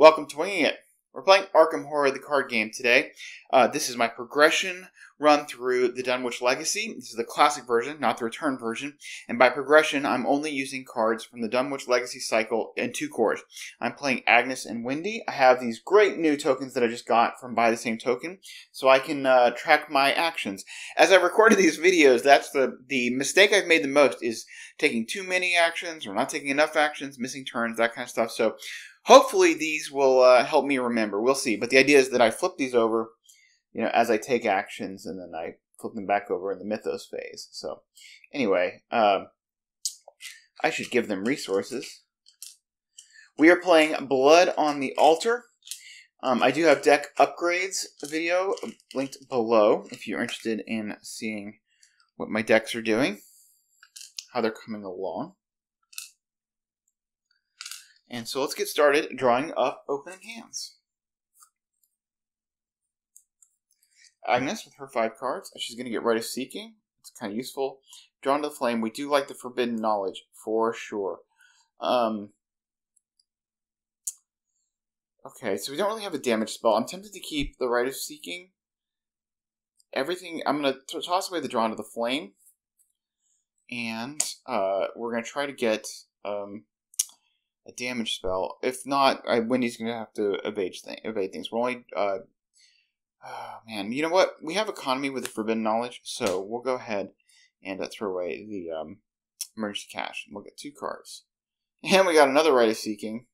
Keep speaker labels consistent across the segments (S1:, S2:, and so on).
S1: Welcome to Winging It. We're playing Arkham Horror, the card game today. This is my progression run through the Dunwich Legacy. This is the classic version, not the return version. And by progression, I'm only using cards from the Dunwich Legacy cycle in 2 cores. I'm playing Agnes and Wendy. I have these great new tokens that I just got from Buy the Same Token, so I can track my actions. As I recorded these videos, that's the mistake I've made the most, is taking too many actions or not taking enough actions, missing turns, that kind of stuff. So hopefully these will help me remember. We'll see. But the idea is that I flip these over, as I take actions, and then I flip them back over in the Mythos phase. So anyway, I should give them resources. We are playing Blood on the Altar. I do have deck upgrades video linked below if you're interested in seeing what my decks are doing, how they're coming along. And so let's get started drawing up opening hands. Agnes with her 5 cards. She's going to get Right of Seeking. It's kind of useful. Drawn to the Flame. We do like the Forbidden Knowledge for sure. Okay, so we don't really have a damage spell. I'm tempted to keep the Right of Seeking. Everything. I'm going to toss away the Drawn to the Flame. And we're going to try to get a damage spell. If not, Wendy's going to have to evade things. We're only... oh, man. You know what? We have Economy with the Forbidden Knowledge, so we'll go ahead and throw away the Emergency Cash. We'll get 2 cards. And we got another Right of Seeking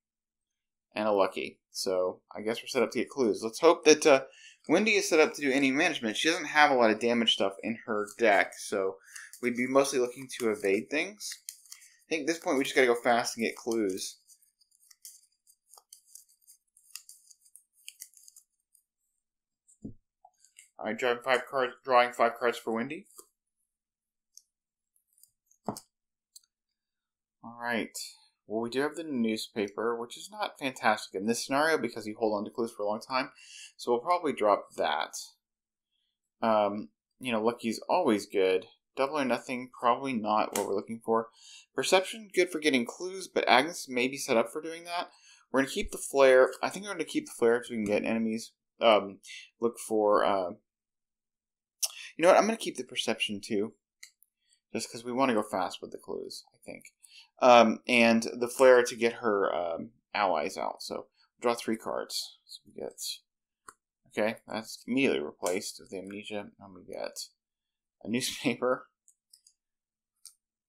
S1: and a Lucky. So I guess we're set up to get clues. Let's hope that Wendy is set up to do any management. She doesn't have a lot of damage stuff in her deck, so we'd be mostly looking to evade things. I think at this point we just gotta go fast and get clues. Alright, drawing 5 cards for Wendy. Alright. Well, we do have the newspaper, which is not fantastic in this scenario because you hold on to clues for a long time. So we'll probably drop that. Lucky's always good. Double or Nothing, probably not what we're looking for. Perception, good for getting clues, but Agnes may be set up for doing that. We're going to keep the Flare. I think we're going to keep the Flare so we can get enemies. Look for... you know what? I'm going to keep the Perception too. Just because we want to go fast with the clues, I think. And the Flare to get her allies out. So we'll draw 3 cards. So we get... Okay, that's immediately replaced with the Amnesia. And we get a Newspaper.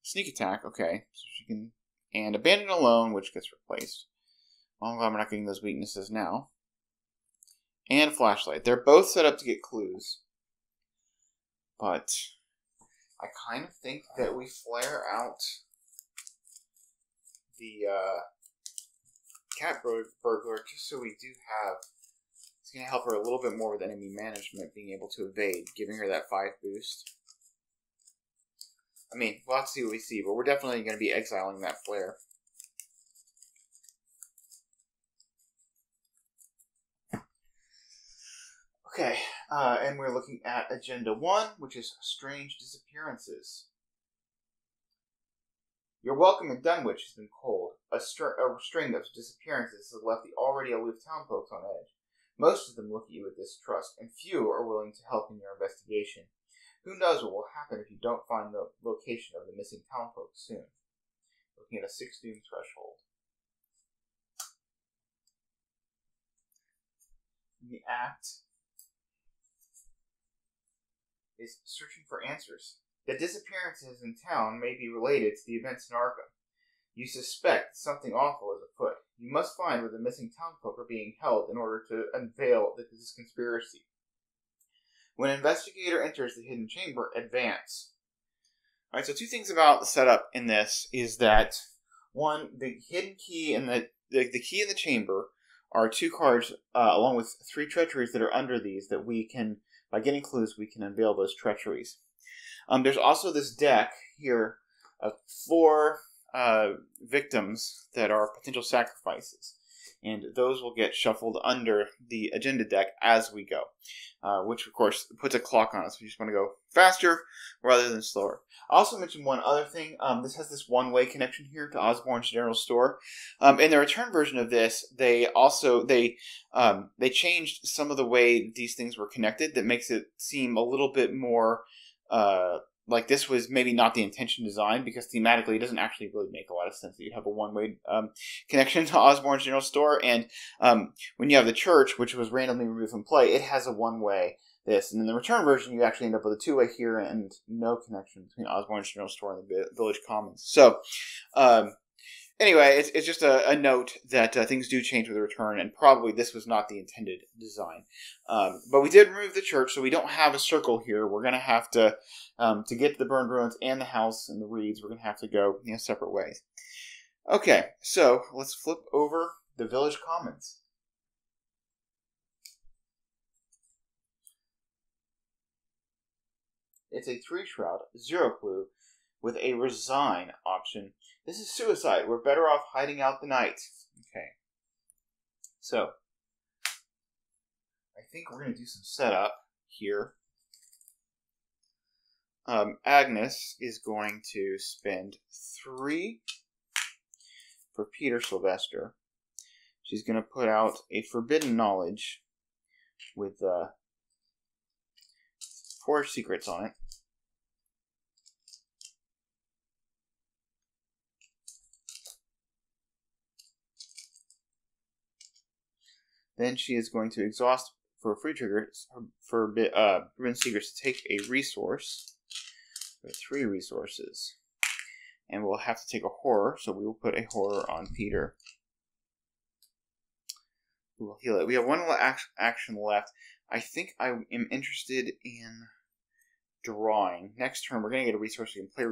S1: Sneak Attack, okay. So she can... And Abandon Alone, which gets replaced. Well, I'm glad we're not getting those weaknesses now. And Flashlight. They're both set up to get clues. But I kind of think that we flare out the Cat Burglar just so we do have... It's going to help her a little bit more with enemy management, being able to evade, giving her that 5 boost. I mean, we'll have to see what we see, but we're definitely going to be exiling that Flare. Okay, and we're looking at Agenda 1, which is Strange Disappearances. Your welcome in Dunwich has been cold. A string of disappearances has left the already aloof townfolk on edge. Most of them look at you with distrust, and few are willing to help in your investigation. Who knows what will happen if you don't find the location of the missing townfolk soon? Looking at a 6 doom threshold. The act is searching for answers. The disappearances in town may be related to the events in Arkham. You suspect something awful is afoot. You must find where the missing townfolk are being held in order to unveil this conspiracy. When an investigator enters the hidden chamber, advance. Alright, so 2 things about the setup in this is that, 1, the hidden key and the key in the chamber are 2 cards, along with 3 treacheries that are under these that we can, by getting clues, we can unveil those treacheries. There's also this deck here of 4 victims that are potential sacrifices. and those will get shuffled under the agenda deck as we go, which of course puts a clock on us. We just want to go faster rather than slower. I also mentioned one other thing. This has this one-way connection here to Osborne's General Store. In the return version of this, they changed some of the way these things were connected that makes it seem a little bit more like this was maybe not the intention design, because thematically it doesn't actually really make a lot of sense that you have a one-way connection to Osborne's General Store. And when you have the church, which was randomly removed from play, it has a one-way this. And in the return version, you actually end up with a two-way here and no connection between Osborne's General Store and the Village Commons. So anyway, it's just a note that things do change with the return, and probably this was not the intended design. But we did remove the church, so we don't have a circle here. We're going to have to get to the burned ruins and the house and the reeds, we're going to have to go separate ways. Okay, so let's flip over the Village Commons. It's a 3-shroud, 0 clue, with a resign option. This is suicide. We're better off hiding out the night. Okay. So, I think we're going to do some setup here. Agnes is going to spend 3 for Peter Sylvester. She's going to put out a Forbidden Knowledge with 4 secrets on it. Then she is going to exhaust for a free trigger for Forbidden Secrets to take a resource. We have 3 resources. And we'll have to take a horror, so we will put a horror on Peter. We will heal it. We have 1 action left. I think I am interested in drawing. Next turn, we're going to get a resource. We can play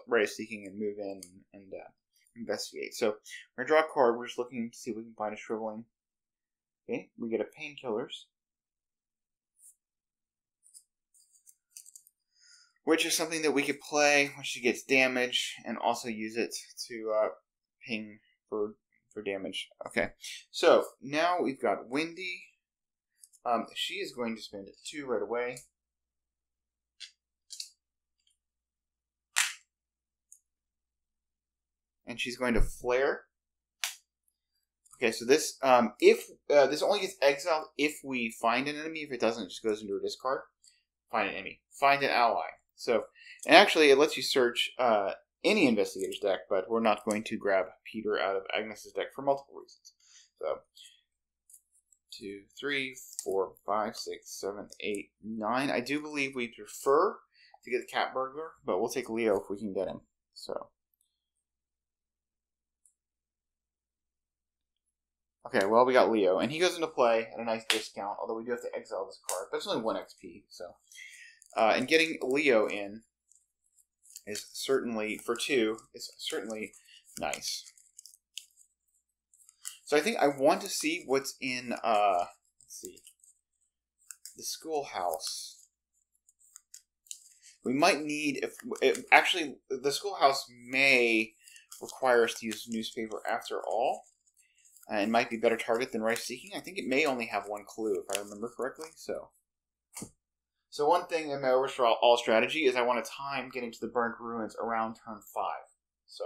S1: Ray of Seeking and move in and investigate. So we're going to draw a card. We're just looking to see if we can find a shriveling. Okay, we get a Painkillers, which is something that we could play when she gets damage and also use it to ping for damage. Okay, so now we've got Wendy. She is going to spend 2 right away. And she's going to flare. Okay, so this this only gets exiled if we find an enemy. If it doesn't, it just goes into a discard. Find an enemy. Find an ally. So, and actually, it lets you search any investigator's deck, but we're not going to grab Peter out of Agnes's deck for multiple reasons. So, 2, 3, 4, 5, 6, 7, 8, 9. I do believe we prefer to get the Cat Burglar, but we'll take Leo if we can get him. So. Okay, well, we got Leo, and he goes into play at a nice discount, although we do have to exile this card, but it's only 1 XP, so. And getting Leo in is certainly, for 2, is certainly nice. So I think I want to see what's in, let's see, the schoolhouse. We might need, actually, the schoolhouse may require us to use newspaper after all. It might be a better target than Rice Seeking. I think it may only have 1 clue, if I remember correctly. So one thing in my overall strategy is I want to time getting to the Burnt Ruins around turn 5. So,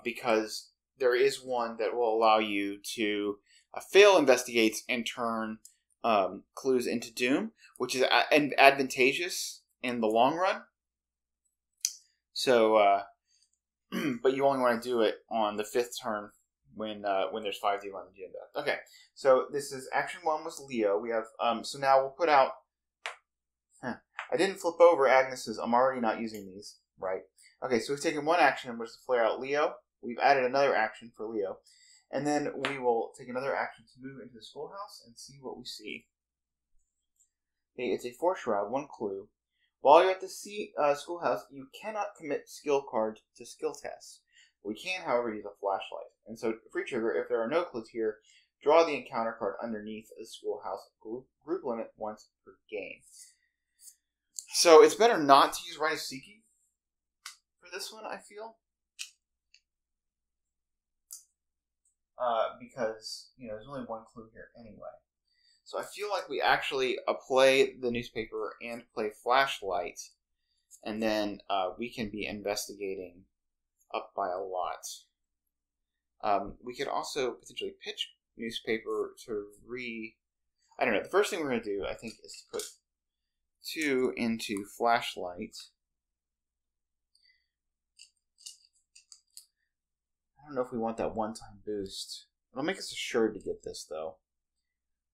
S1: because there is one that will allow you to fail investigates and turn clues into doom, which is advantageous in the long run. So, but you only want to do it on the 5th turn. When there's 5 deal on the agenda. Okay, so this is action 1 was Leo. We have so now we'll put out. I didn't flip over Agnes's. I'm already not using these, right? Okay, so we've taken 1 action, which is to flare out Leo. We've added another action for Leo, and then we will take another action to move into the schoolhouse and see what we see. Okay, it's a 4-shroud, 1 clue. While you're at the schoolhouse, you cannot commit skill card to skill tests. We can, however, use a flashlight. And so, free trigger, if there are no clues here, draw the encounter card underneath the schoolhouse. Group limit once per game. So, it's better not to use Right of Seeking for this one, I feel. because there's only one clue here anyway. So I feel like we actually play the newspaper and play flashlight, and then we can be investigating up by a lot. We could also potentially pitch newspaper to I don't know. The first thing we're going to do, I think, is to put 2 into flashlight. I don't know if we want that one-time boost. It'll make us assured to get this, though.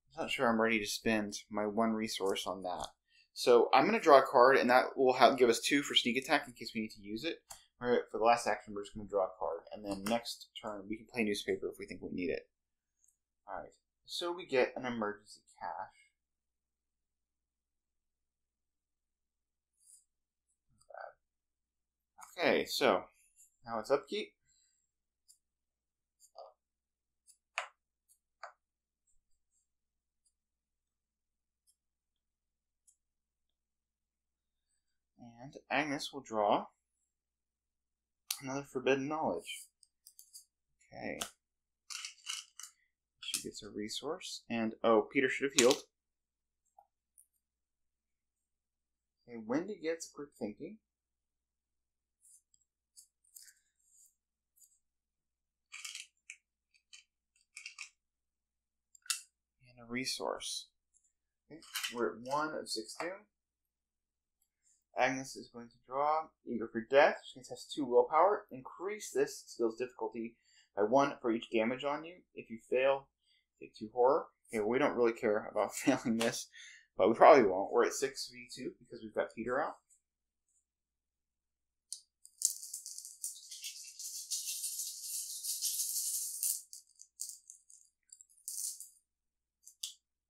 S1: I'm not sure I'm ready to spend my 1 resource on that. So I'm going to draw a card, and that will give us 2 for sneak attack in case we need to use it. For the last action, we're just going to draw a card. And then next turn, we can play newspaper if we think we need it. Alright, so we get an emergency cash. Okay, so now it's upkeep. And Agnes will draw another forbidden knowledge. Okay. She gets a resource. And, oh, Peter should have healed. Okay, Wendy gets quick thinking. And a resource. Okay, we're at 1 of 6 doom. Agnes is going to draw Eager for Death. She can test 2 willpower. Increase this skill's difficulty by 1 for each damage on you. If you fail, take 2 horror. Okay, we don't really care about failing this, but we probably won't. We're at 6v2 because we've got Peter out.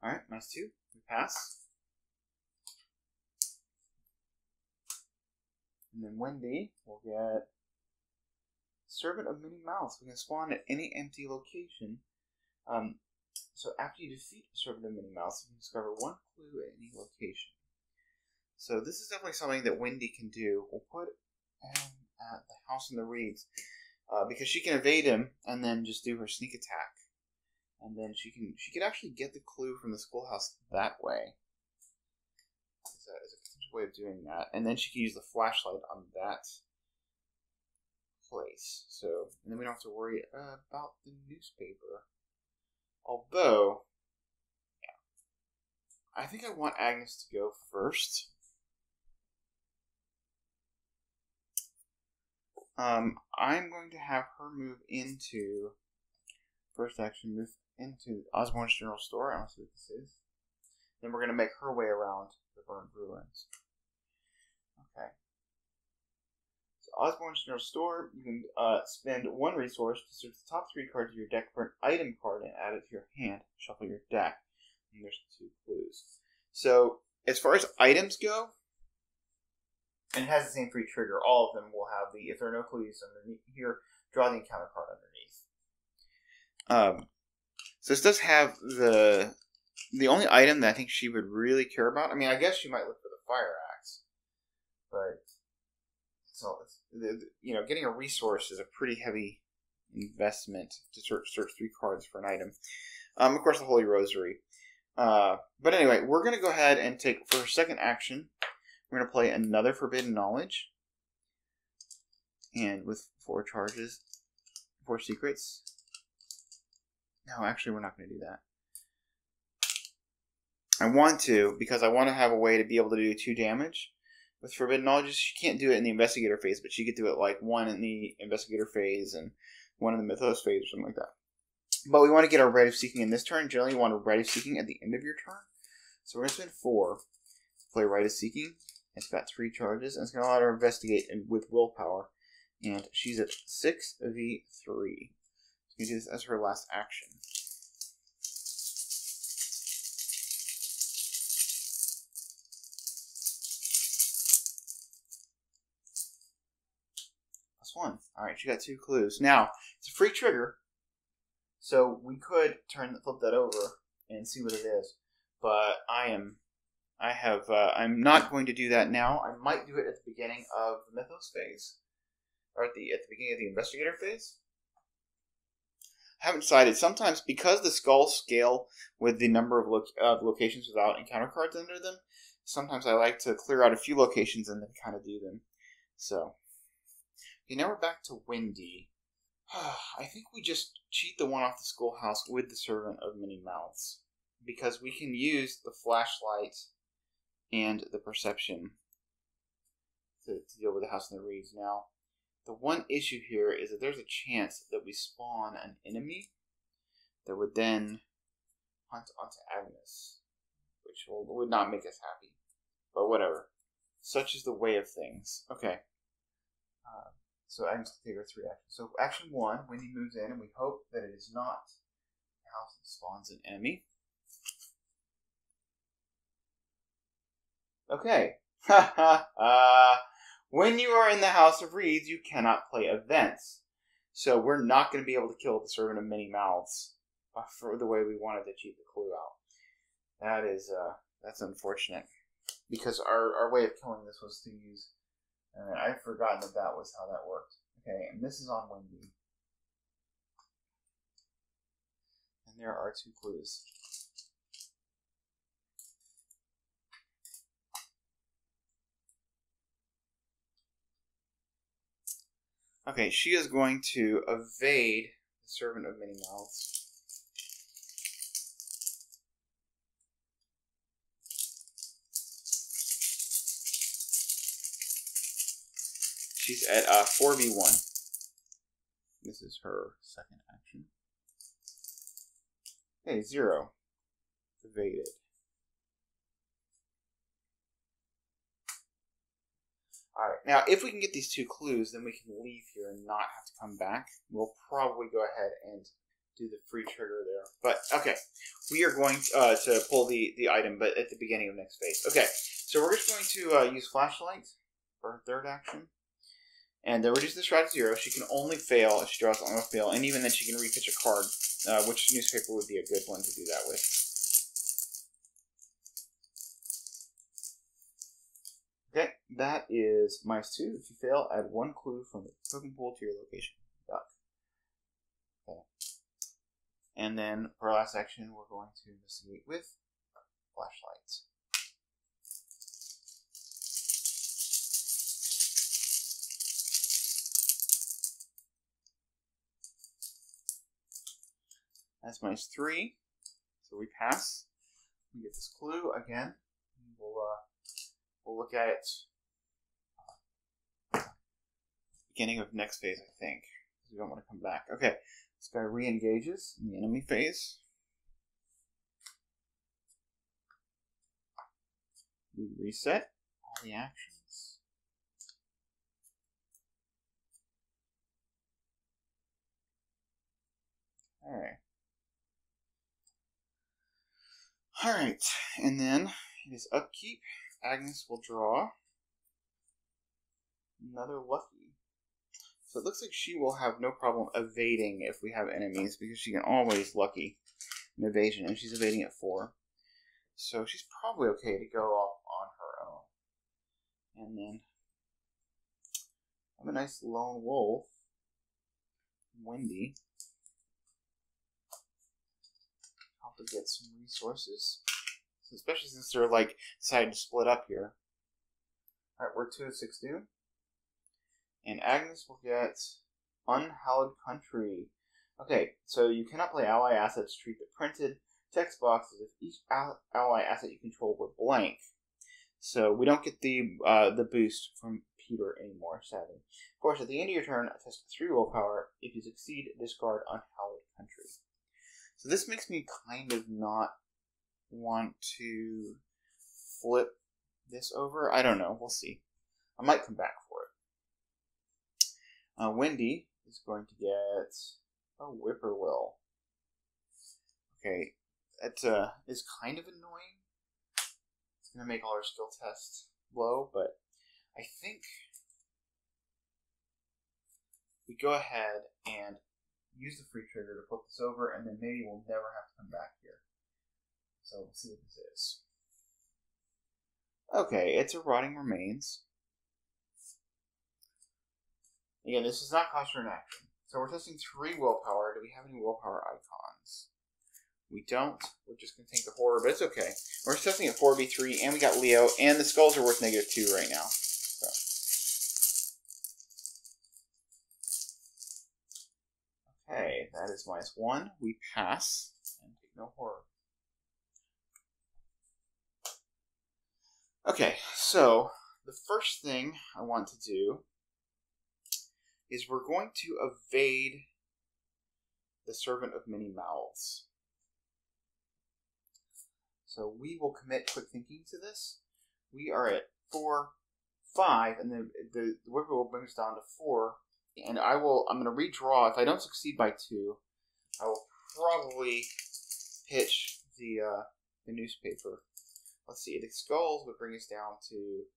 S1: Alright, -2. We pass. And then Wendy will get Servant of Many Mouths. We can spawn at any empty location. So after you defeat Servant of Many Mouths, you can discover 1 clue at any location. So this is definitely something that Wendy can do. We'll put him at the House in the Reeds because she can evade him and then just do her sneak attack. And then she could actually get the clue from the schoolhouse that way. Is a potential way of doing that. And then she can use the flashlight on that place. So, and then we don't have to worry about the newspaper. Although, yeah, I think I want Agnes to go first. I'm going to have her move into first action, move into Osborne's General Store. I don't see what this is. Then we're going to make her way around the burned ruins. Okay. So Osborne's General Store, you can spend 1 resource to search the top 3 cards of your deck for an item card and add it to your hand. Shuffle your deck. And there's 2 clues. So, as far as items go, and it has the same free trigger. All of them will have if there are no clues underneath here, draw the encounter card underneath. So this does have the only item that I think she would really care about. I mean, I guess she might look for the fire axe, but getting a resource is a pretty heavy investment to search 3 cards for an item. Of course, the Holy Rosary. But anyway, we're going to go ahead and take for her second action. We're going to play another Forbidden Knowledge, and with 4 charges, 4 secrets. No, actually, we're not going to do that. I want to, because I want to have a way to be able to do 2 damage with Forbidden Knowledge. She can't do it in the Investigator phase, but she could do it like 1 in the Investigator phase and 1 in the Mythos phase or something like that. But we want to get our Rite of Seeking in this turn. Generally, you want a Rite of Seeking at the end of your turn. So we're going to spend 4 to play Rite of Seeking. It's got 3 charges, and it's going to allow her to investigate with willpower. And she's at 6v3. So we do this as her last action. +1. Alright, she got 2 clues. Now, it's a free trigger, so we could flip that over and see what it is. But I'm not going to do that now. I might do it at the beginning of the Mythos phase. Or at the beginning of the Investigator phase. haven't decided. Sometimes, because the skulls scale with the number of locations without encounter cards under them, sometimes I like to clear out a few locations and then kind of do them. So, okay, now we're back to Wendy. I think we just cheat the one off the schoolhouse with the Servant of Many Mouths, because we can use the flashlight and the perception to deal with the house and the reeds. Now, the one issue here is that there's a chance that we spawn an enemy that would then hunt onto Agnes, which would not make us happy. But whatever. Such is the way of things. Okay. So Agnes can take our 3 actions. So action 1, Wendy moves in, and we hope that it is not a house that spawns an enemy. Okay. When you are in the House of Reeds, you cannot play events. So we're not going to be able to kill the Servant of Many Mouths for the way we wanted to cheat the clue out. That's unfortunate. Because our way of killing this was to use... I've forgotten that was how that worked. Okay, and this is on Wendy. And there are 2 clues. Okay, she is going to evade the Servant of Many Mouths. She's at 4v1. This is her second action. Okay, 0. Evaded. Alright, now if we can get these 2 clues, then we can leave here and not have to come back. We'll probably go ahead and do the free trigger there. But, okay, we are going to pull the item, but at the beginning of next phase. Okay, so we're just going to use Flashlight for her third action. And then reduce this rod to 0. She can only fail if she draws on a fail, and even then she can repitch a card, which newspaper would be a good one to do that with. Okay, that is -2. If you fail, add 1 clue from the token pool to your location. Okay. And then for our last action, we're going to investigate with Flashlights. That's -3, so we pass. We get this clue again. We'll look at it beginning of next phase, I think. We don't want to come back. Okay, this guy re-engages in the enemy phase. We reset all the actions. Alright. Alright, and then it is upkeep. Agnes will draw another lucky. So it looks like she will have no problem evading if we have enemies, because she can always lucky an evasion, and she's evading at 4. So she's probably okay to go off on her own. And then have a nice lone wolf, Wendy. Help to get some resources. Especially since they're like decided to split up here. Alright, we're 2 of 6 due. And Agnes will get Unhallowed Country. Okay, so you cannot play ally assets. Treat the printed text box as if each ally asset you control were blank. So we don't get the boost from Peter anymore, sadly. Of course, at the end of your turn, test 3 willpower. If you succeed, discard Unhallowed Country. So this makes me kind of not want to flip this over. I don't know. We'll see. I might come back for it. Wendy is going to get a Whippoorwill. Okay, that is kind of annoying. It's going to make all our skill tests low, but I think we go ahead and use the free trigger to flip this over, and then maybe we'll never have to come back here. So we'll see what this is. Okay, it's a Rotting Remains. Again, this does not cost her an action. So we're testing 3 willpower. Do we have any willpower icons? We don't. We're just going to take the horror, but it's okay. We're testing at 4v3, and we got Leo, and the skulls are worth -2 right now. So. Okay, that is -1. We pass, and take no horror. Okay, so the first thing I want to do is we're going to evade the Servant of Many Mouths. So we will commit quick thinking to this. We are at 4, 5, and then the whipper will bring us down to 4. And I'm going to redraw. If I don't succeed by 2, I will probably pitch the newspaper. Let's see. The skulls would bring us down to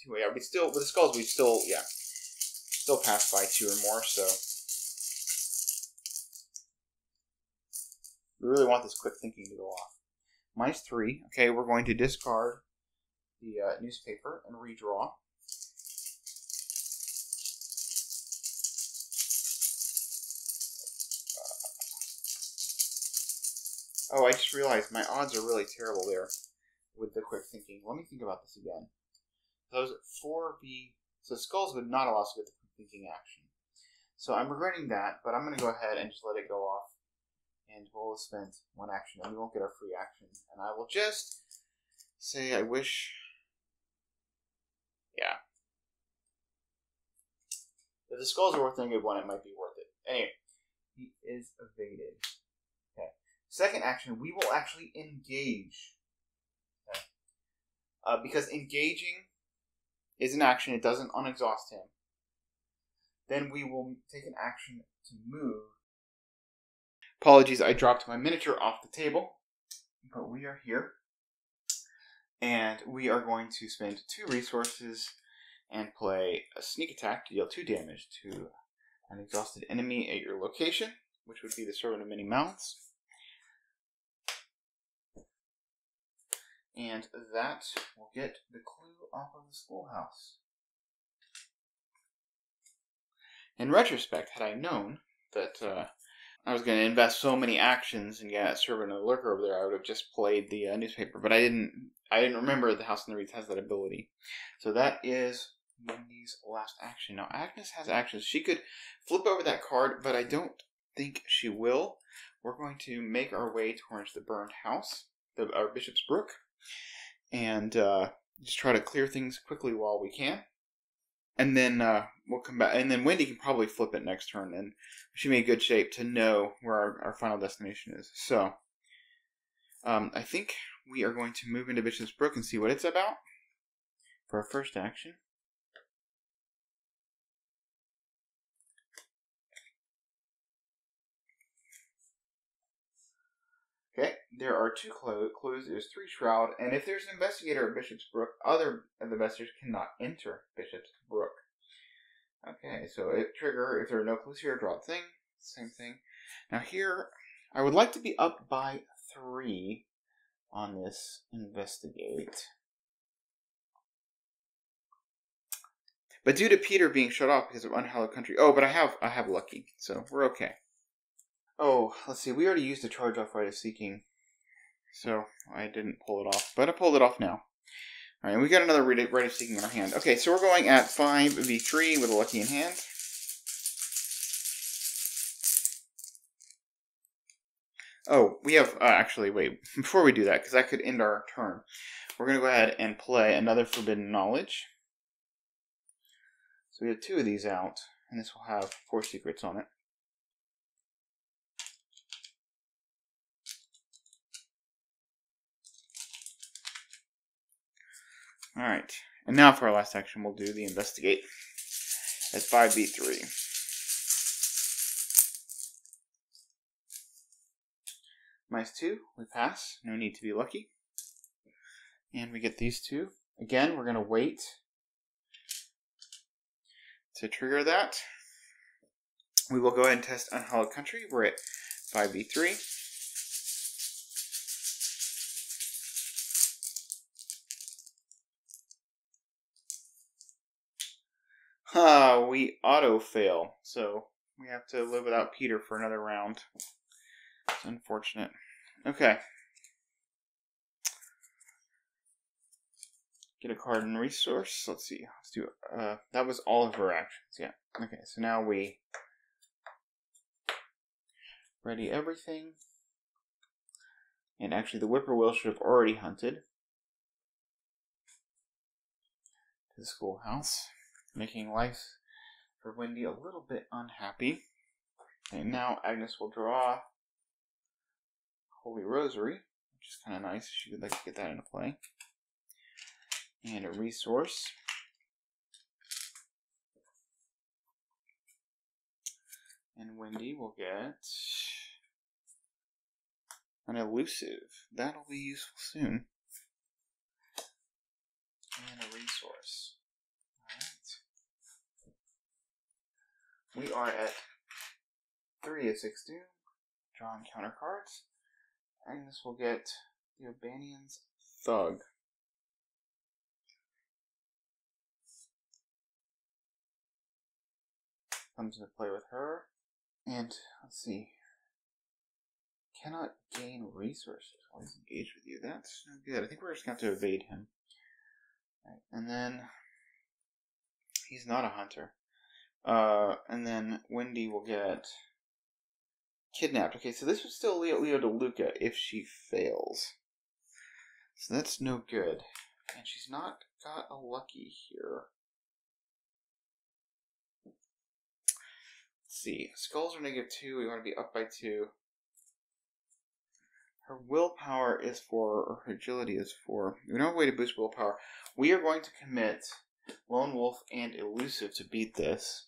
S1: 2. Yeah, with the skulls we still pass by 2 or more. So we really want this quick thinking to go off. -3. Okay, we're going to discard the newspaper and redraw. Oh, I just realized my odds are really terrible there with the quick thinking. Let me think about this again. Those 4B, so skulls would not allow us to get the quick thinking action. So I'm regretting that, but I'm going to go ahead and just let it go off. And we'll have spent 1 action, and we won't get our free action. And I will just say I wish... Yeah. If the skulls are worth a good one, it might be worth it. Anyway, he is evaded. Okay. Second action, we will actually engage. Okay. Because engaging is an action, it doesn't unexhaust him. Then we will take an action to move. Apologies, I dropped my miniature off the table, but we are here, and we are going to spend 2 resources and play a sneak attack to deal 2 damage to an exhausted enemy at your location, which would be the Servant of Many Mouths. And that will get the clue off of the schoolhouse. In retrospect, had I known that I was going to invest so many actions and get Servant of the Lurker over there, I would have just played the newspaper. But I didn't remember the House in the Reeds has that ability. So that is Wendy's last action. Now, Agnes has actions. She could flip over that card, but I don't think she will. We're going to make our way towards the burned house, our Bishop's Brook, and just try to clear things quickly while we can. And then we'll come back. And then Wendy can probably flip it next turn. And she made good shape to know where our final destination is. So, I think we are going to move into Bishop's Brook and see what it's about for our first action. Okay, there are 2 clues. There's 3 Shroud. And if there's an investigator at Bishop's Brook, other of the investigators cannot enter Bishop's Brook. Okay, so if there are no clues here, draw a thing. Same thing. Now here, I would like to be up by 3 on this investigate. But due to Peter being shut off because of Unhallowed Country. Oh, but I have Lucky, so we're okay. Oh, let's see. We already used the charge off Right of Seeking, so I didn't pull it off. But I pulled it off now. All right, we got another Right of Seeking in our hand. Okay, so we're going at 5v3 with a Lucky in hand. Oh, we have, actually, wait, before we do that, because that could end our turn, we're going to go ahead and play another Forbidden Knowledge. So we have 2 of these out, and this will have 4 secrets on it. Alright, and now for our last action, we'll do the Investigate at 5v3. -2, we pass, no need to be lucky. And we get these 2. Again, we're going to wait to trigger that. We will go ahead and test Unhallowed Country. We're at 5v3. We auto-fail, so we have to live without Peter for another round. It's unfortunate. Okay. Get a card and resource. Let's see. Let's do that was all of her actions, yeah. Okay, so now we ready everything. And actually the whippoorwill should have already hunted to the schoolhouse, making life for Wendy a little bit unhappy. And now Agnes will draw Holy Rosary, which is kind of nice. She would like to get that into play. And a resource. And Wendy will get an elusive. That'll be useful soon. And a resource. Alright. We are at 3 of 6 doom. Draw and counter cards. Agnes will get the O'Banion's Thug. Comes into play with her. And, let's see. Cannot gain resources while he's engaged with you. That's no good. I think we're just going to have to evade him. Right. And then, he's not a hunter. And then Wendy will get kidnapped. Okay, so this would still Leo DeLuca if she fails. So that's no good. And she's not got a lucky here. Let's see. Skulls are -2. We want to be up by 2. Her willpower is 4, or her agility is 4. We don't have a way to boost willpower. We are going to commit Lone Wolf and Elusive to beat this.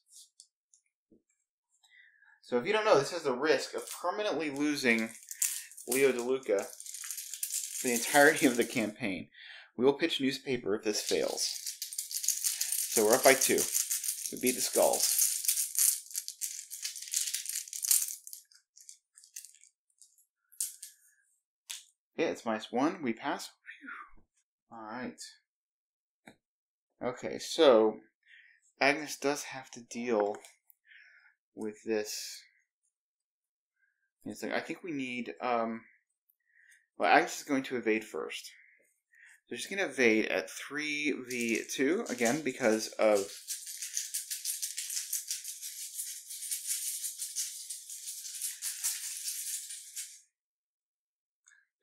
S1: So if you don't know, this has the risk of permanently losing Leo DeLuca for the entirety of the campaign. We will pitch newspaper if this fails. So we're up by 2. We beat the Skulls. Yeah, it's -1. We pass. Alright. Okay, so Agnes does have to deal with this. It's like, I think we need, well, Agnes is going to evade first. So she's going to evade at 3v2, again, because of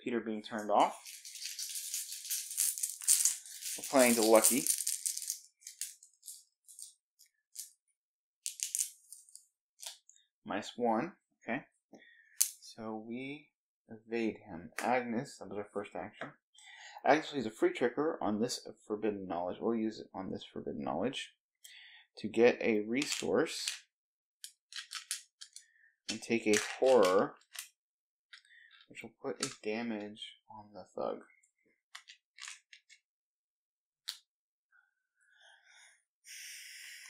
S1: Peter being turned off. We're playing to Lucky. -1, okay. So we evade him. Agnes, that was our first action. Agnes will use a free trigger on this forbidden knowledge. We'll use it on this forbidden knowledge to get a resource and take a horror, which will put a damage on the thug.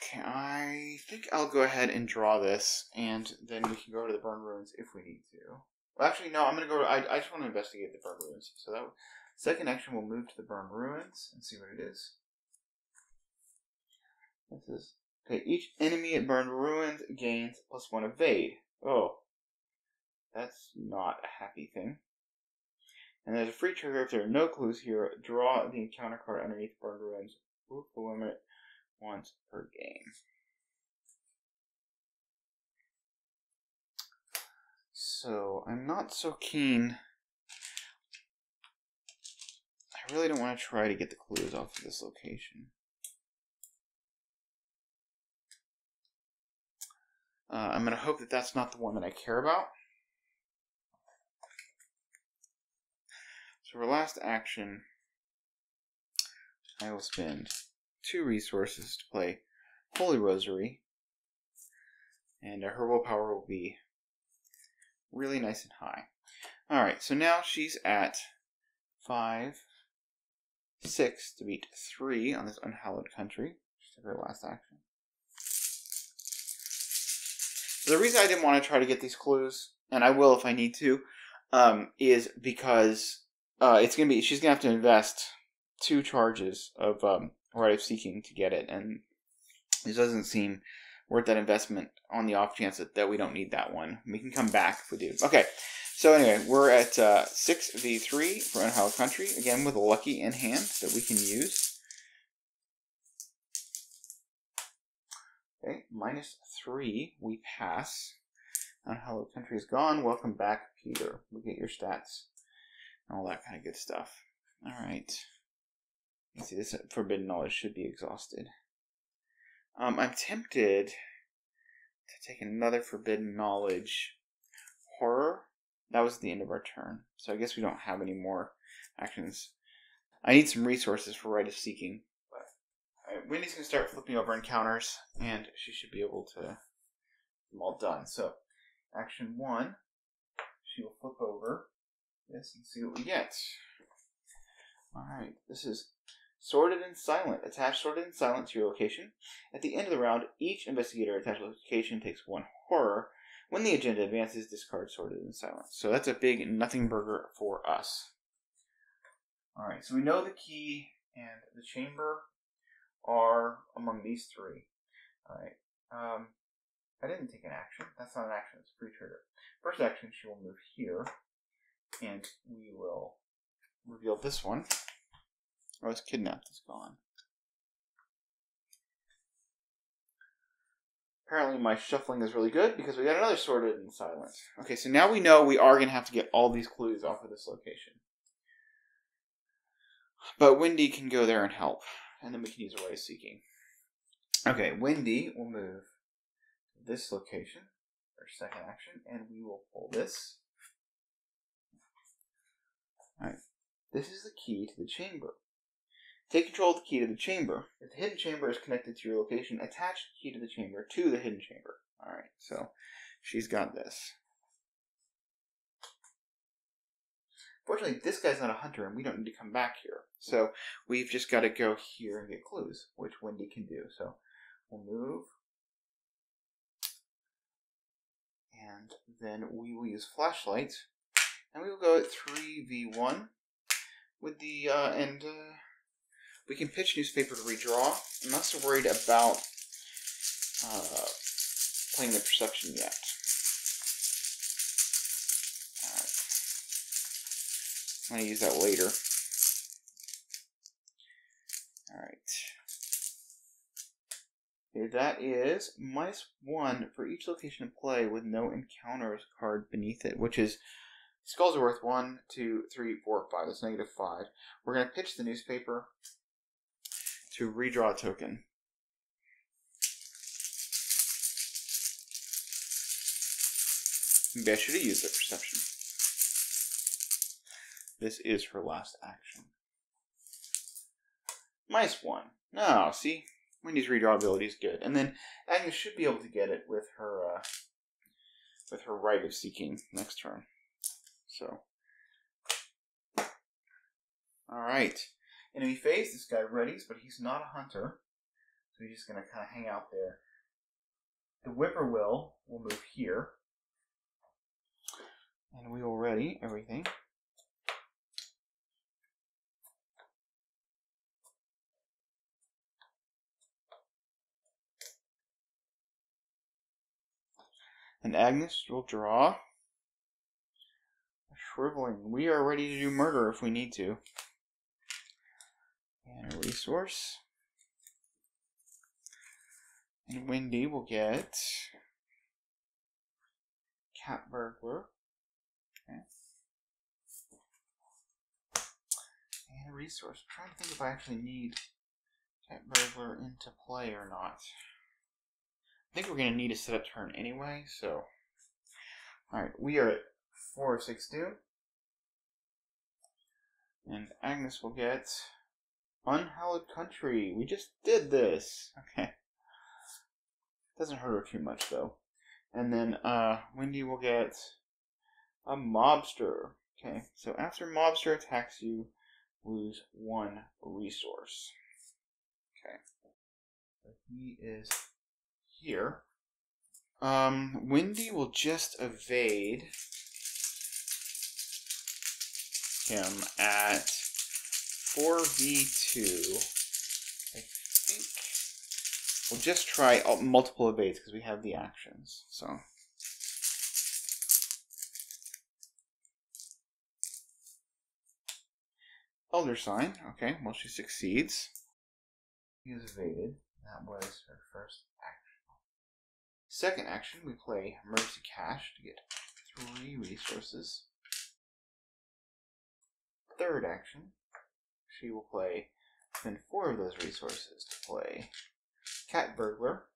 S1: Okay, I think I'll go ahead and draw this, and then we can go to the Burn Ruins if we need to. Well, actually, no, I'm going to go to, I just want to investigate the Burn Ruins. So that second action will move to the Burn Ruins and see what it is. This is, okay, each enemy at Burn Ruins gains +1 evade. Oh. That's not a happy thing. And there's a free trigger. If there are no clues here, draw the encounter card underneath Burn Ruins. Move the limit once per game. So, I'm not so keen. I really don't want to try to get the clues off of this location. I'm going to hope that that's not the one that I care about. So for last action, I will spend 2 resources to play Holy Rosary, and her willpower will be really nice and high. Alright, so now she's at 5, 6 to beat 3 on this Unhallowed Country. She took her last action. So the reason I didn't want to try to get these clues, and I will if I need to, is because it's gonna be, she's gonna have to invest 2 charges of Right of Seeking to get it, and It doesn't seem worth that investment on the off chance that we don't need that one. We can come back if we do. Okay, so anyway, we're at 6v3 for Untitled Country, again with a lucky in hand that we can use. Okay, -3, we pass. Untitled Country is gone. Welcome back, Peter. Look at your stats. All that kind of good stuff. Alright. You see, this forbidden knowledge should be exhausted. I'm tempted to take another forbidden knowledge. Horror. That was the end of our turn. So I guess we don't have any more actions. I need some resources for Rite of Seeking. Alright, Wendy's going to start flipping over encounters, and she should be able to get them all done. So, action 1, she will flip over this and see what we get. Alright, this is Sorted and Silent. Attach Sorted and Silent to your location. At the end of the round, each investigator attached to the location takes 1 horror. When the agenda advances, discard Sorted and Silent. So that's a big nothing burger for us. Alright, so we know the key and the chamber are among these 3. Alright, I didn't take an action. That's not an action, it's a free trigger. First action, she will move here, and we will reveal this one. Oh, it's kidnapped, it's gone. Apparently my shuffling is really good because we got another Sorted and Silent. Okay, so now we know we are going to have to get all these clues off of this location. But Wendy can go there and help, and then we can use a Rite of Seeking. Okay, Wendy will move to this location, our second action, and we will pull this. Alright, this is the key to the chamber. Take control of the key to the chamber. If the hidden chamber is connected to your location, attach the key to the chamber to the hidden chamber. Alright, so she's got this. Fortunately, this guy's not a hunter, and we don't need to come back here. So we've just got to go here and get clues, which Wendy can do. So we'll move. And then we will use flashlight. And we will go at 3v1 with the, we can pitch newspaper to redraw. I'm not so worried about playing the perception yet. Alright. I'm going to use that later. Alright. Okay, that is -1 for each location in play with no encounters card beneath it, which is skulls are worth 1, 2, 3, 4, 5. That's -5. We're going to pitch the newspaper to redraw a token. Maybe I should have used the perception. This is her last action. -1. No, see? Wendy's redraw ability is good. And then Agnes should be able to get it with her Rite of Seeking next turn. So. Alright. Enemy phase, this guy readies, but he's not a hunter. So he's just going to kind of hang out there. The whippoorwill will move here. And we will ready everything. And Agnes will draw a shriveling. We are ready to do murder if we need to. And a resource. And Wendy will get Cat Burglar. Okay. And a resource. I'm trying to think if I actually need Cat Burglar into play or not. I think we're going to need a setup turn anyway, so. Alright, we are at 4 of 6 2. And Agnes will get Unhallowed Country. We just did this. Okay. Doesn't hurt her too much, though. And then Wendy will get a Mobster. Okay, so after Mobster attacks you, lose 1 resource. Okay. So he is here. Wendy will just evade him at 4v2. I think we'll just try multiple evades because we have the actions. So Elder Sign. Okay, well, she succeeds. He is evaded. That was her first action. Second action, we play Mercy Cash to get 3 resources. Third action, she will spend 4 of those resources to play Cat Burglar.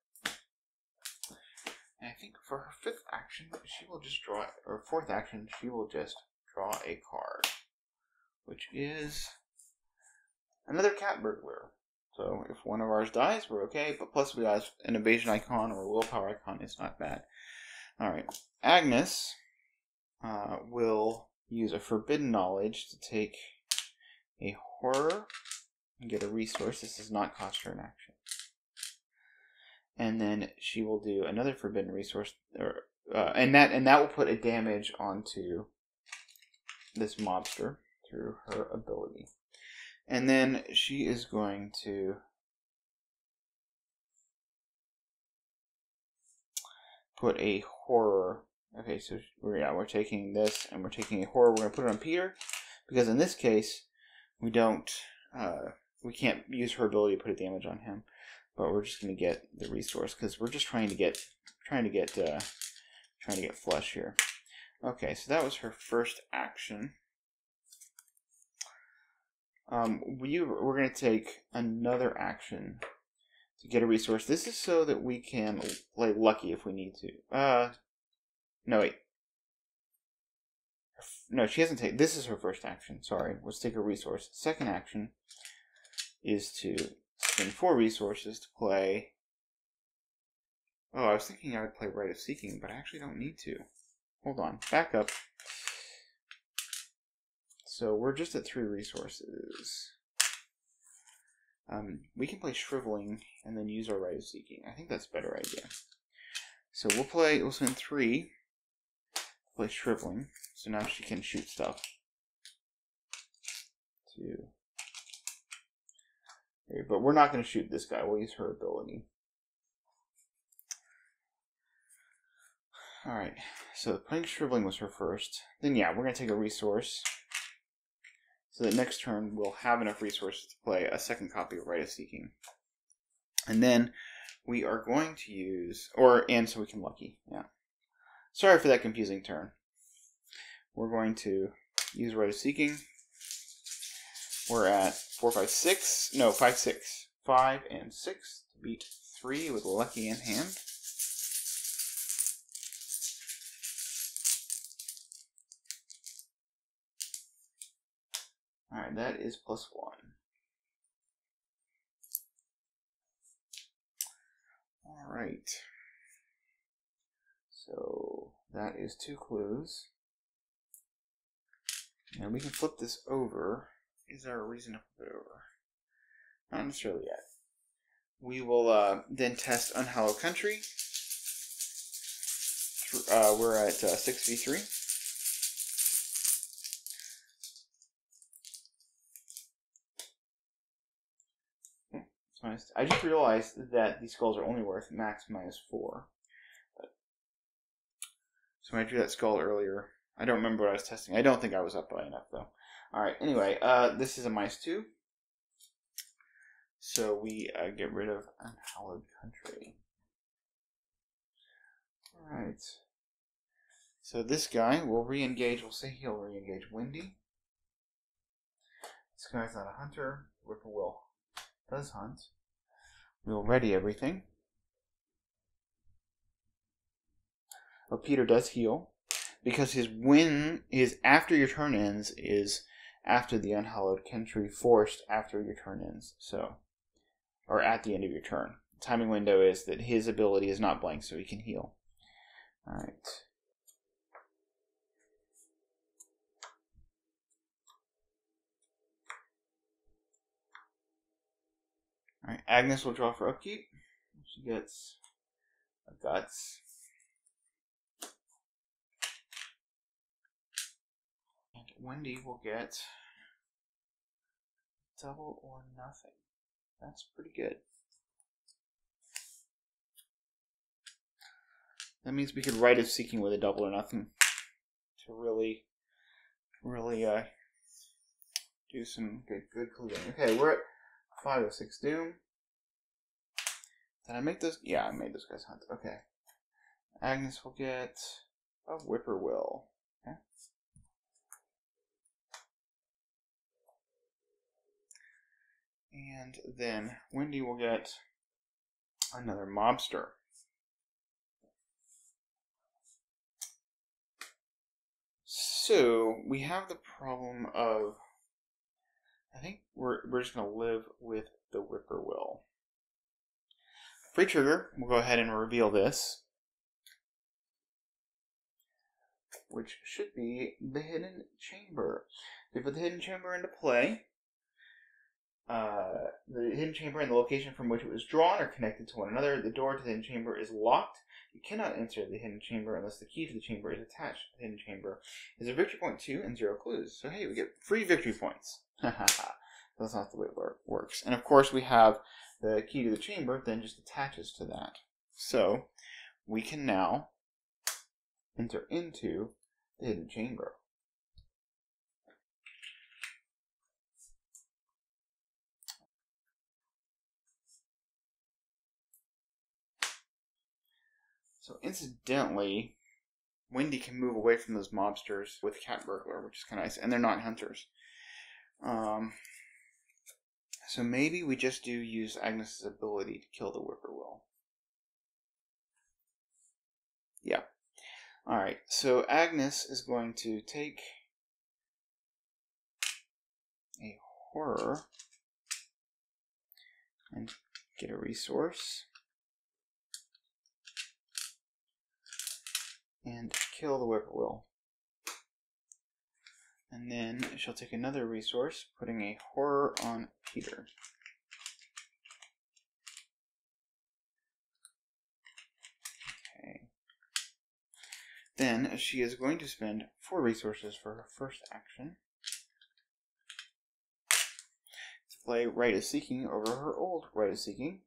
S1: And I think for her 5th action, she will just draw, or 4th action, she will just draw a card, which is another Cat Burglar. So if one of ours dies, we're okay, but plus we have an evasion icon or a willpower icon, it's not bad. Alright, Agnes will use a Forbidden Knowledge to take a horror and get a resource. This does not cost her an action. And then she will do another Forbidden Resource, and that will put a damage onto this mobster through her ability. And then she is going to put a horror. Okay, so we're taking this and we're taking a horror. We're going to put it on Peter because in this case we can't use her ability to put a damage on him, but we're just going to get the resource because we're just trying to get flush here. Okay, so that was her first action. We're going to take another action to get a resource. This is so that we can play Lucky if we need to. No, wait. No, she hasn't taken... This is her first action. Sorry. Let's take a resource. Second action is to spend 4 resources to play... Oh, I was thinking I would play Rite of Seeking, but I actually don't need to. Hold on. Back up. So we're just at 3 resources. We can play Shriveling and then use our Rite of Seeking. I think that's a better idea. So we'll spend 3. Play Shriveling. So now she can shoot stuff. 2. But we're not going to shoot this guy. We'll use her ability. Alright. So playing Shriveling was her first. Then yeah, we're going to take a resource. So that next turn we'll have enough resources to play a second copy of Rite of Seeking. And then we are going to use... and so we can Lucky. Yeah. Sorry for that confusing turn. We're going to use Rite of Seeking. We're at 4, 5, 6. No, 5, 6. 5 and 6 to beat 3 with Lucky in hand. Alright, that is +1. Alright. So that is 2 clues. And we can flip this over. Is there a reason to flip it over? Not necessarily yet. We will then test Unhallowed Country. We're at 6v3. I just realized that these skulls are only worth max -4. So when I drew that skull earlier, I don't remember what I was testing. I don't think I was up by enough, though. Alright, anyway, this is a -2. So we get rid of Unhallowed Country. Alright. So this guy will re-engage. We'll say he'll re-engage Wendy. This guy's not a hunter. Whippoorwill does hunt. We'll ready everything. Oh, Peter does heal. Because his win is after your turn ends is after the Unhallowed Country forced after your turn ends. So, or at the end of your turn. The timing window is that his ability is not blank, so he can heal. Alright. Alright, Agnes will draw for upkeep. She gets a Guts. And Wendy will get double or nothing. That's pretty good. That means we could Right of Seeking with a double or nothing to really do some good cluing. Okay, we're at 506 Doom. Did I make those? Yeah, I made those guys hunt. Okay. Agnes will get a Whippoorwill. Okay. And then Wendy will get another Mobster. So we have the problem of, I think we're just going to live with the Whippoorwill. Free trigger, we'll go ahead and reveal this, which should be the Hidden Chamber. We put the Hidden Chamber into play. The Hidden Chamber and the location from which it was drawn are connected to one another. The door to the Hidden Chamber is locked. You cannot enter the Hidden Chamber unless the key to the chamber is attached to the Hidden Chamber. There's a victory point 2 and 0 clues. So hey, we get free victory points. That's not the way it works. And of course we have the key to the chamber then just attaches to that. So we can now enter into the Hidden Chamber. So incidentally, Wendy can move away from those mobsters with Cat Burglar, which is kind of nice, and they're not hunters. So maybe we just do use Agnes's ability to kill the Whippoorwill. Yeah. Alright, so Agnes is going to take a horror and get a resource and kill the Whippoorwill. And then she'll take another resource, putting a horror on Peter. Okay. Then she is going to spend 4 resources for her first action to play Right of Seeking over her old Right of Seeking.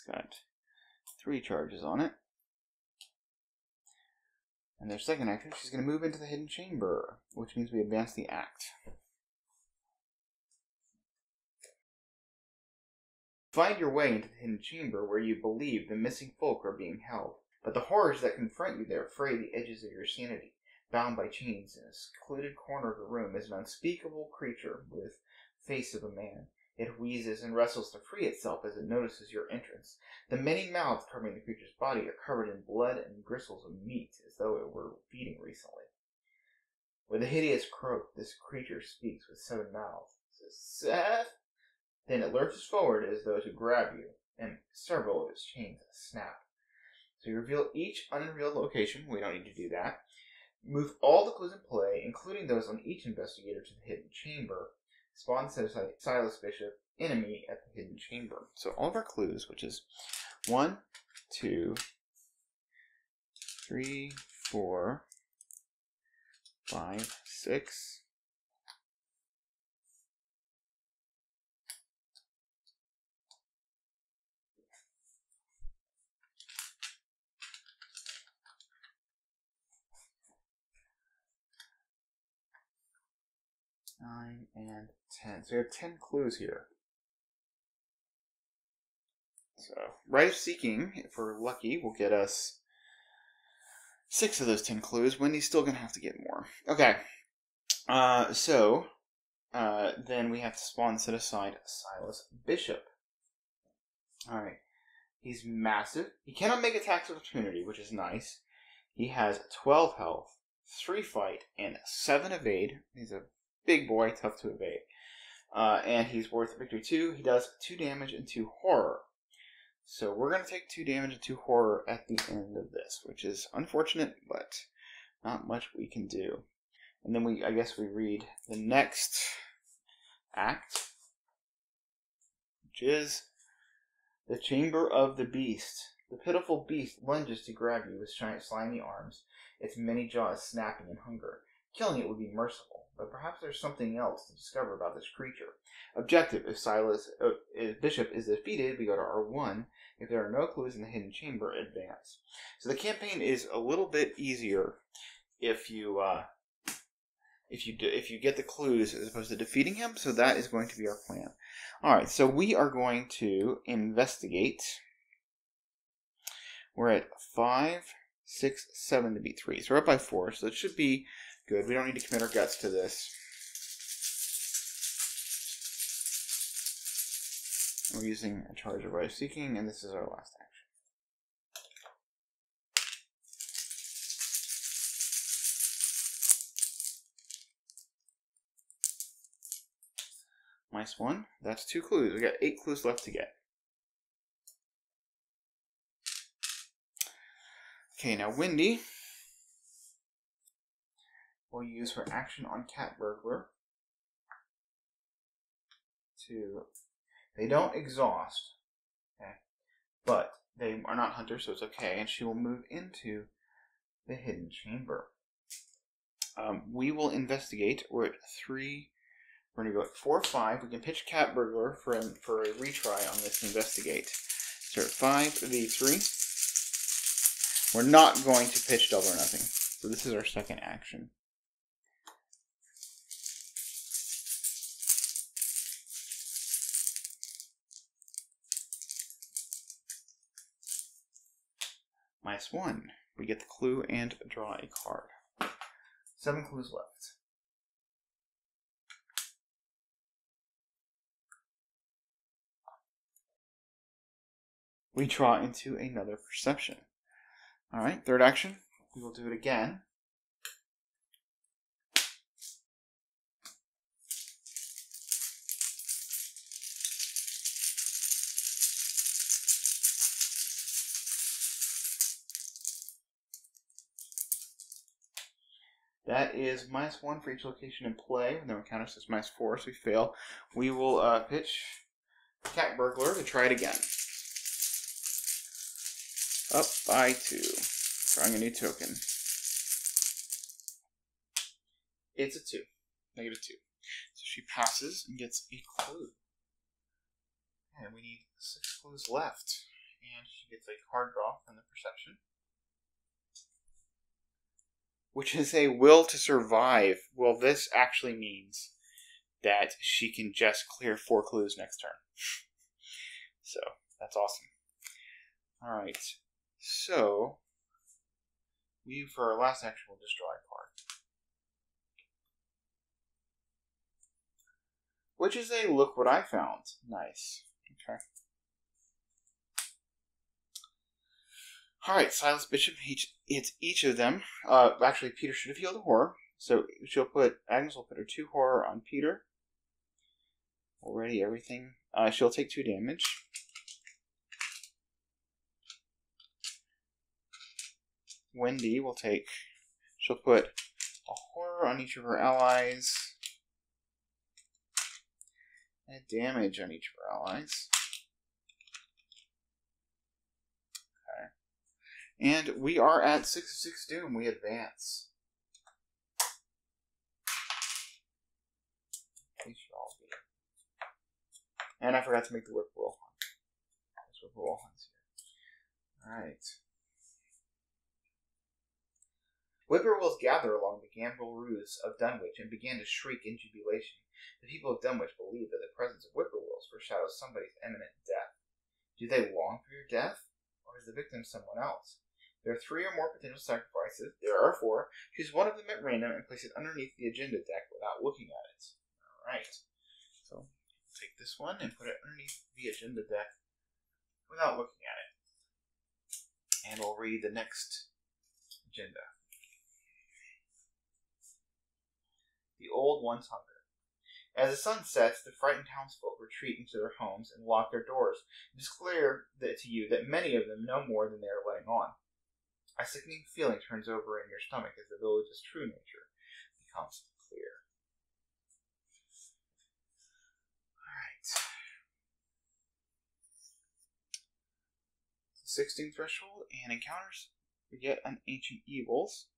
S1: Got 3 charges on it. And their second action, she's going to move into the Hidden Chamber, which means we advance the act. Find your way into the Hidden Chamber where you believe the missing folk are being held. But the horrors that confront you there fray the edges of your sanity. Bound by chains in a secluded corner of the room is an unspeakable creature with the face of a man. It wheezes and wrestles to free itself as it notices your entrance. The many mouths covering the creature's body are covered in blood and gristles of meat, as though it were feeding recently. With a hideous croak, this creature speaks with 7 mouths. It says, Seth! Then it lurches forward as though to grab you, and several of its chains snap. So you reveal each unrevealed location. We don't need to do that. Move all the clues in play, including those on each investigator, to the Hidden Chamber. Spawn Silas Bishop, enemy at the Hidden Chamber. So all of our clues, which is 1, 2, 3, 4, 5, 6, 9, and 10. So we have 10 clues here. So, Right of Seeking, if we're lucky, will get us 6 of those 10 clues. Wendy's still going to have to get more. Okay. Then we have to spawn set aside Silas Bishop. Alright. He's massive. He cannot make attacks of opportunity, which is nice. He has 12 health, 3 fight, and 7 evade. He's a big boy, tough to evade. And he's worth victory 2. He does 2 damage and 2 horror. So we're going to take 2 damage and 2 horror at the end of this, which is unfortunate, but not much we can do. And then I guess we read the next act, which is the Chamber of the Beast. The pitiful beast lunges to grab you with giant slimy arms, its many jaws snapping in hunger. Killing it would be merciful, but perhaps there's something else to discover about this creature. Objective: if Silas Bishop is defeated, we go to R1. If there are no clues in the hidden chamber, advance. So the campaign is a little bit easier if you get the clues as opposed to defeating him. So that is going to be our plan. All right, so we are going to investigate. We're at 5, 6, 7 to beat 3. So we're up by 4, so it should be good. We don't need to commit our guts to this. We're using a charge of Rise Seeking, and this is our last action. -1. That's 2 clues. We got 8 clues left to get. Okay, now Wendy will use her action on Cat Burglar to... They don't exhaust, okay, but they are not hunters, so it's okay, and she will move into the hidden chamber. We will investigate. We're at 3. We're going to go at 4, 5. We can pitch Cat Burglar for a retry on this investigate. So at 5v3. We're not going to pitch Double or Nothing. So this is our second action. -1. We get the clue and draw a card. 7 clues left. We draw into another perception. Alright, third action. We will do it again. That is -1 for each location in play. And then we counter says -4, so we fail. We will pitch Cat Burglar to try it again. Up by 2. Drawing a new token. It's a 2. -2. So she passes and gets a clue. And we need 6 clues left. And she gets a card draw from the perception, which is a will to survive. Well, this actually means that she can just clear 4 clues next turn. So, that's awesome. Alright, so we, for our last action, will just draw a card. Which is a look what I found. Nice. Okay. Alright, Silas Bishop, it's each of them. Actually, Peter should have healed a horror. So Agnes will put her 2 horror on Peter. Already everything. She'll take 2 damage. Wendy will take, she'll put a horror on each of her allies. And damage on each of her allies. And we are at 6/6 Doom. We advance. And I forgot to make the whippoorwill hunt. There's whippoorwill hunts here. Alright. Whippoorwills gather along the gambrel roofs of Dunwich and began to shriek in jubilation. The people of Dunwich believe that the presence of whippoorwills foreshadows somebody's imminent death. Do they long for your death? Or is the victim someone else? There are 3 or more potential sacrifices. There are 4. Choose one of them at random and place it underneath the agenda deck without looking at it. Alright. So, take this one and put it underneath the agenda deck without looking at it. And we'll read the next agenda. The Old One's Hunger. As the sun sets, the frightened townsfolk retreat into their homes and lock their doors. It is clear to you that many of them know more than they are letting on. A sickening feeling turns over in your stomach as the village's true nature becomes clear. Alright. 16 threshold and encounters. We get an Ancient Evils.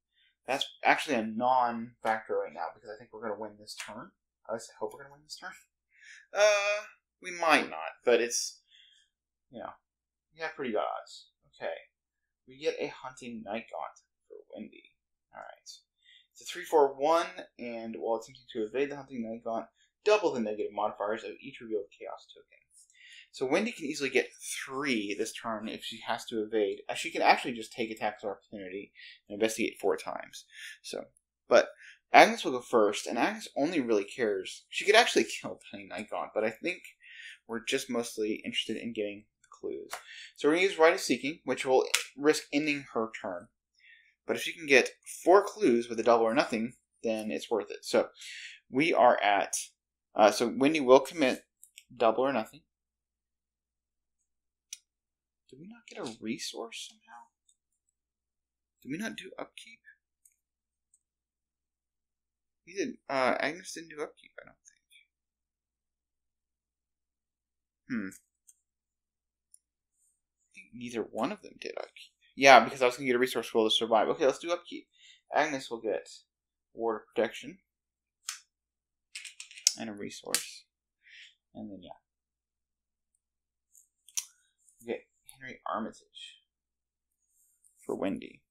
S1: That's actually a non-factor right now because I think we're going to win this turn. At least I hope we're going to win this turn. We might not, but it's, you know, we have pretty good odds. Okay. We get a Hunting Night Gaunt for Wendy. Alright. It's a 3/4/1, and while attempting to evade the Hunting Night Gaunt, double the negative modifiers of each revealed Chaos token. So Wendy can easily get 3 this turn if she has to evade. She can actually just take attacks of opportunity and investigate 4 times. But Agnes will go first, and Agnes only really cares. She could actually kill the Hunting Night Gaunt, but I think we're just mostly interested in getting the clues. So we're going to use Rite of Seeking, which will risk ending her turn. But if she can get 4 clues with a double or nothing, then it's worth it. So we are at... so Wendy will commit double or nothing. Did we not get a resource somehow? Did we not do upkeep? We did. Agnes didn't do upkeep, I don't think. I think neither one of them did upkeep. Yeah, because I was going to get a resource pool to survive. Okay, let's do upkeep. Agnes will get Ward of Protection. And a resource. And then, yeah. We get Henry Armitage for Wendy.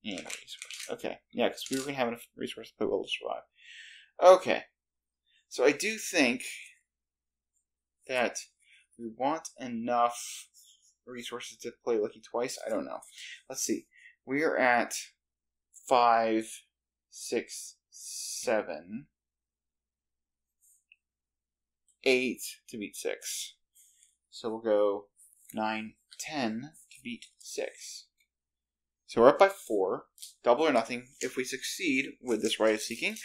S1: And a resource. Okay, yeah, because we were going to have enough resources to play well to survive. Okay. So I do think that we want enough resources to play Lucky twice. I don't know. Let's see. We are at 5, 6, 7, 8 to beat 6. So we'll go 9, 10 to beat 6. So we're up by 4. Double or nothing. If we succeed with this Rite of Seeking,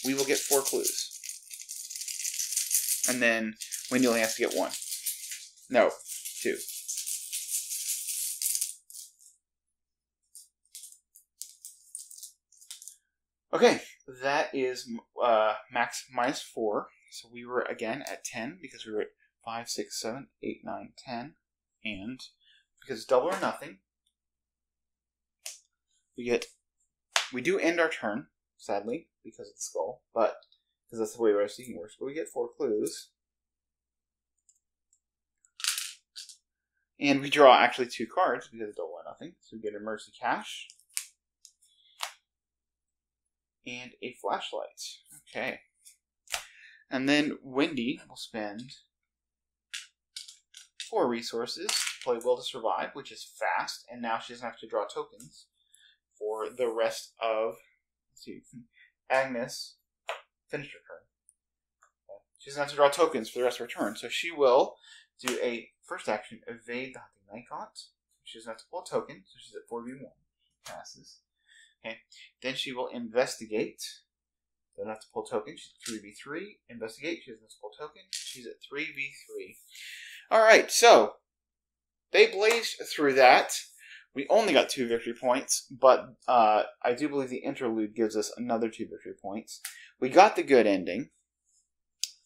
S1: we will get 4 clues. And then Wendy only has to get 1. No, 2. Okay, that is max minus 4. So we were again at 10 because we were at 5, 6, 7, 8, 9, 10. And because double or nothing, we do end our turn, sadly, because of the skull, but because that's the way Rite of Seeking works. But we get 4 clues. And we draw actually 2 cards because of double or nothing. So we get a Mercy Cash and a Flashlight. Okay. And then Wendy will spend 4 resources to play Will to Survive, which is fast, and now she doesn't have to draw tokens for the rest of... Let's see. Agnes finished her turn. Okay. She doesn't have to draw tokens for the rest of her turn, so she will do a first action, evade the Hunting Night Gaunt. She doesn't have to pull a token, so she's at 4v1. She passes. Okay. Then she will investigate. Doesn't have to pull a token. She's at 3v3. Investigate. She doesn't have to pull a token. She's at 3v3. Alright, so they blazed through that. We only got 2 victory points, but I do believe the interlude gives us another 2 victory points. We got the good ending.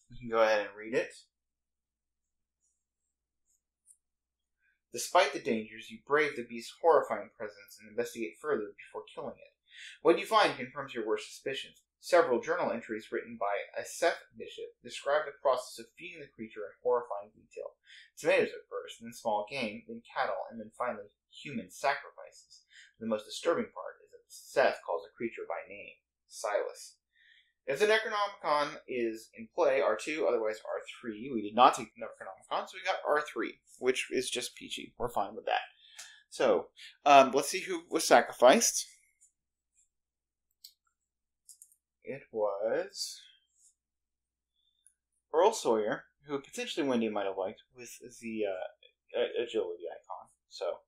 S1: We can go ahead and read it. Despite the dangers, you brave the beast's horrifying presence and investigate further before killing it. What you find confirms your worst suspicions. Several journal entries written by Silas Bishop describe the process of feeding the creature in horrifying detail. Tomatoes at first, then small game, then cattle, and then finally human sacrifices. The most disturbing part is that Seth calls the creature by name, Silas. If the Necronomicon is in play, R2, otherwise R3. We did not take the Necronomicon, so we got R3, which is just peachy. We're fine with that. So, let's see who was sacrificed. It was Earl Sawyer, who potentially Wendy might have liked, with the agility icon. So,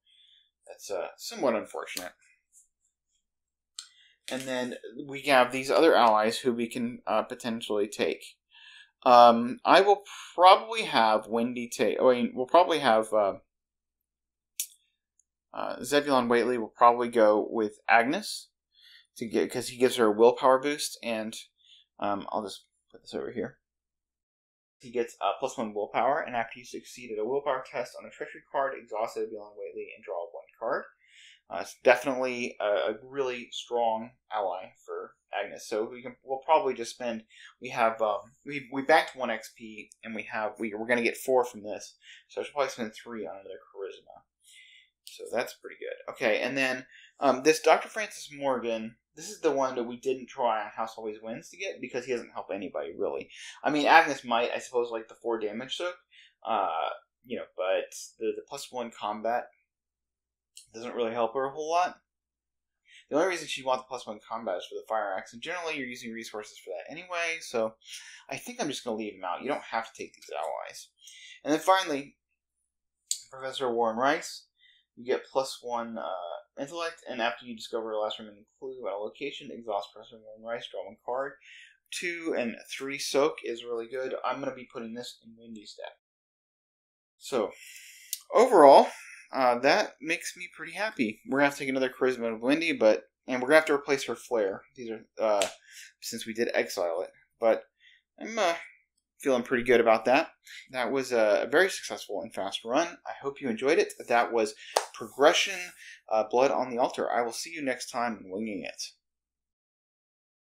S1: that's somewhat unfortunate. And then we have these other allies who we can potentially take. I will probably have Wendy take... we'll probably have... Zebulon Whately will probably go with Agnes, because he gives her a willpower boost, and I'll just put this over here. He gets +1 willpower, and after you succeed at a willpower test on a treachery card, exhaust Zebulon Whately and draw 1 card. It's definitely a really strong ally for Agnes. So we'll probably just spend. We have we banked 1 XP, and we're going to get 4 from this. So I should probably spend 3 on another charisma. So that's pretty good. Okay, and then this Dr. Francis Morgan. This is the one that we didn't try on House Always Wins to get because he doesn't help anybody really. I mean, Agnes might, I suppose, like the 4 damage soak. But the +1 combat doesn't really help her a whole lot. The only reason she'd want the +1 combat is for the fire axe, and generally you're using resources for that anyway, so I think I'm just going to leave them out. You don't have to take these allies. And then finally, Professor Warren Rice. You get +1 intellect, and after you discover a last remaining clue at a location, exhaust Professor Warren Rice, draw 1 card. 2 and 3 soak is really good. I'm going to be putting this in Wendy's deck. So, overall, that makes me pretty happy. We're going to have to take another charisma of Wendy, and we're going to have to replace her flair. These are, since we did exile it. But I'm feeling pretty good about that. That was a very successful and fast run. I hope you enjoyed it. That was Progression, Blood on the Altar. I will see you next time in Winging It.